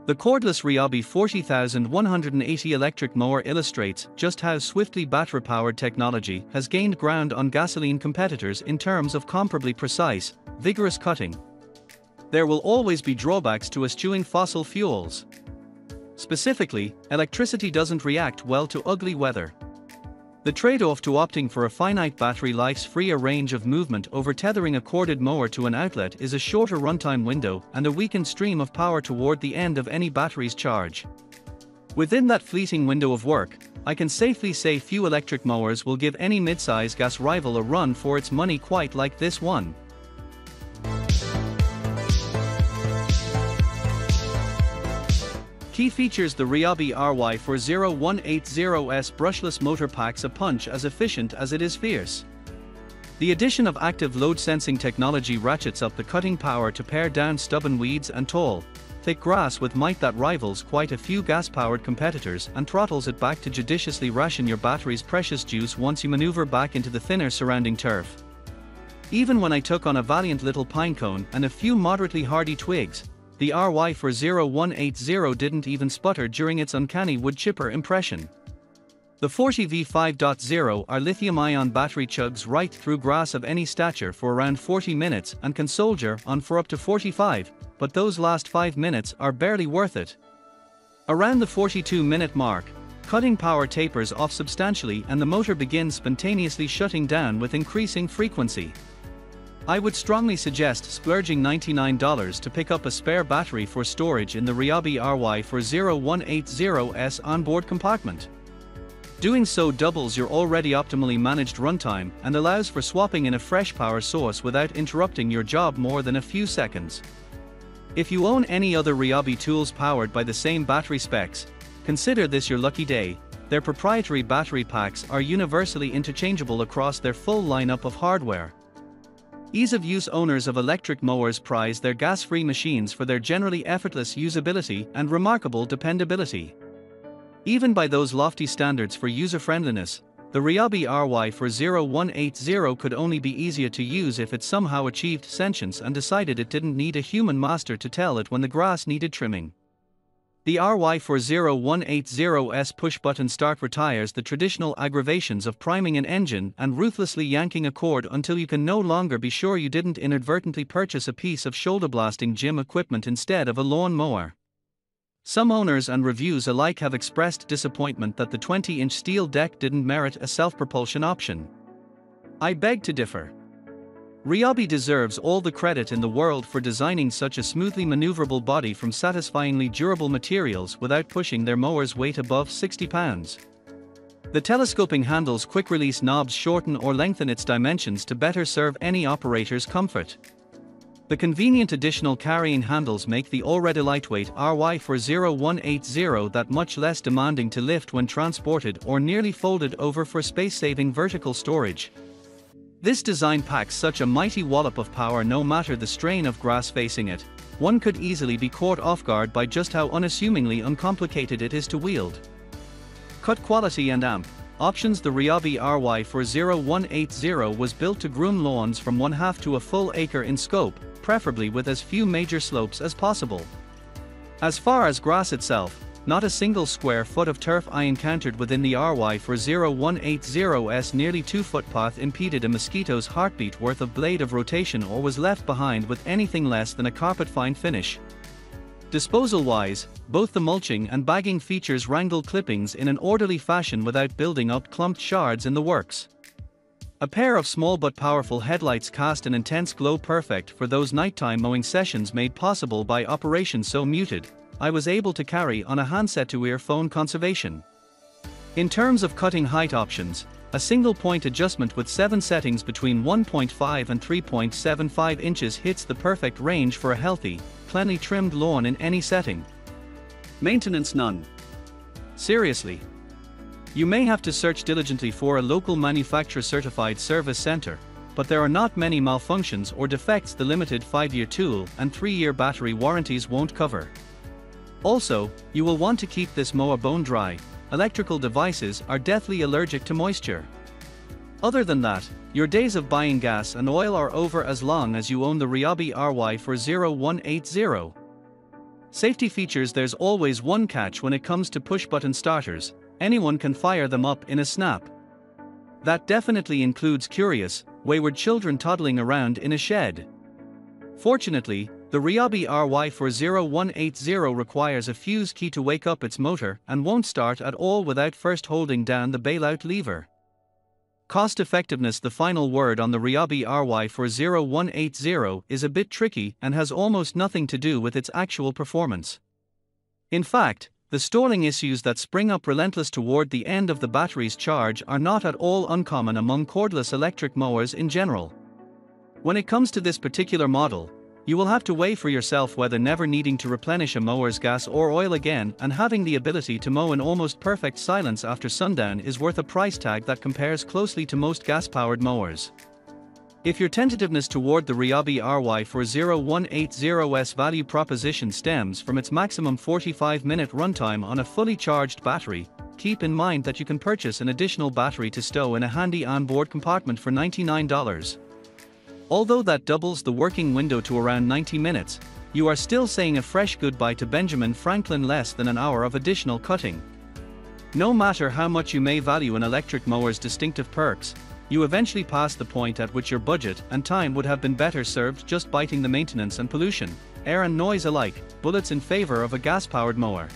The cordless RYOBI 40180 electric mower illustrates just how swiftly battery-powered technology has gained ground on gasoline competitors in terms of comparably precise, vigorous cutting. There will always be drawbacks to eschewing fossil fuels. Specifically, electricity doesn't react well to ugly weather. The trade-off to opting for a finite battery life's freer range of movement over tethering a corded mower to an outlet is a shorter runtime window and a weakened stream of power toward the end of any battery's charge. Within that fleeting window of work, I can safely say few electric mowers will give any mid-size gas rival a run for its money quite like this one. Key features: the RYOBI RY40180S brushless motor packs a punch as efficient as it is fierce. The addition of active load sensing technology ratchets up the cutting power to pare down stubborn weeds and tall, thick grass with might that rivals quite a few gas-powered competitors and throttles it back to judiciously ration your battery's precious juice once you maneuver back into the thinner surrounding turf. Even when I took on a valiant little pinecone and a few moderately hardy twigs, the RY40180 didn't even sputter during its uncanny wood chipper impression. The 40V 5.0 are lithium-ion battery chugs right through grass of any stature for around 40 minutes and can soldier on for up to 45, but those last 5 minutes are barely worth it. Around the 42-minute mark, cutting power tapers off substantially and the motor begins spontaneously shutting down with increasing frequency. I would strongly suggest splurging $99 to pick up a spare battery for storage in the RYOBI RY40180S onboard compartment. Doing so doubles your already optimally managed runtime and allows for swapping in a fresh power source without interrupting your job more than a few seconds. If you own any other RYOBI tools powered by the same battery specs, consider this your lucky day. Their proprietary battery packs are universally interchangeable across their full lineup of hardware. Ease of use: owners of electric mowers prize their gas-free machines for their generally effortless usability and remarkable dependability. Even by those lofty standards for user-friendliness, the RYOBI RY40180 could only be easier to use if it somehow achieved sentience and decided it didn't need a human master to tell it when the grass needed trimming. The RY40180's push-button start retires the traditional aggravations of priming an engine and ruthlessly yanking a cord until you can no longer be sure you didn't inadvertently purchase a piece of shoulder-blasting gym equipment instead of a lawn mower. Some owners and reviews alike have expressed disappointment that the 20-inch steel deck didn't merit a self-propulsion option. I beg to differ. RYOBI deserves all the credit in the world for designing such a smoothly maneuverable body from satisfyingly durable materials without pushing their mower's weight above 60 pounds. The telescoping handle's quick-release knobs shorten or lengthen its dimensions to better serve any operator's comfort. The convenient additional carrying handles make the already lightweight RY40180 that much less demanding to lift when transported or nearly folded over for space-saving vertical storage. This design packs such a mighty wallop of power no matter the strain of grass facing it. One could easily be caught off guard by just how unassumingly uncomplicated it is to wield. Cut quality and amp options: the RYOBI RY40180 was built to groom lawns from 1/2 to a full acre in scope, preferably with as few major slopes as possible. As far as grass itself, not a single square foot of turf I encountered within the RY40180's nearly 2-foot path impeded a mosquito's heartbeat worth of blade of rotation or was left behind with anything less than a carpet-fine finish. Disposal-wise, both the mulching and bagging features wrangle clippings in an orderly fashion without building up clumped shards in the works. A pair of small but powerful headlights cast an intense glow perfect for those nighttime mowing sessions made possible by operation so muted I was able to carry on a handset to earphone conservation. In terms of cutting height options, a single point adjustment with 7 settings between 1.5 and 3.75 inches hits the perfect range for a healthy, cleanly trimmed lawn in any setting. Maintenance: none. Seriously. You may have to search diligently for a local manufacturer certified service center, but there are not many malfunctions or defects the limited 5-year tool and 3-year battery warranties won't cover. Also, you will want to keep this mower bone dry. Electrical devices are deathly allergic to moisture. Other than that, your days of buying gas and oil are over as long as you own the RYOBI RY40180. Safety features: there's always one catch when it comes to push-button starters: anyone can fire them up in a snap. That definitely includes curious, wayward children toddling around in a shed. Fortunately, the RYOBI RY40180 requires a fuse key to wake up its motor and won't start at all without first holding down the bailout lever. Cost effectiveness: the final word on the RYOBI RY40180 is a bit tricky and has almost nothing to do with its actual performance. In fact, the stalling issues that spring up relentless toward the end of the battery's charge are not at all uncommon among cordless electric mowers in general. When it comes to this particular model, you will have to weigh for yourself whether never needing to replenish a mower's gas or oil again and having the ability to mow in almost perfect silence after sundown is worth a price tag that compares closely to most gas-powered mowers. If your tentativeness toward the RYOBI RY40180's value proposition stems from its maximum 45-minute runtime on a fully charged battery, keep in mind that you can purchase an additional battery to stow in a handy onboard compartment for $99. Although that doubles the working window to around 90 minutes, you are still saying a fresh goodbye to Benjamin Franklin less than an hour of additional cutting. No matter how much you may value an electric mower's distinctive perks, you eventually pass the point at which your budget and time would have been better served just biting the maintenance and pollution, air and noise alike, bullets in favor of a gas-powered mower.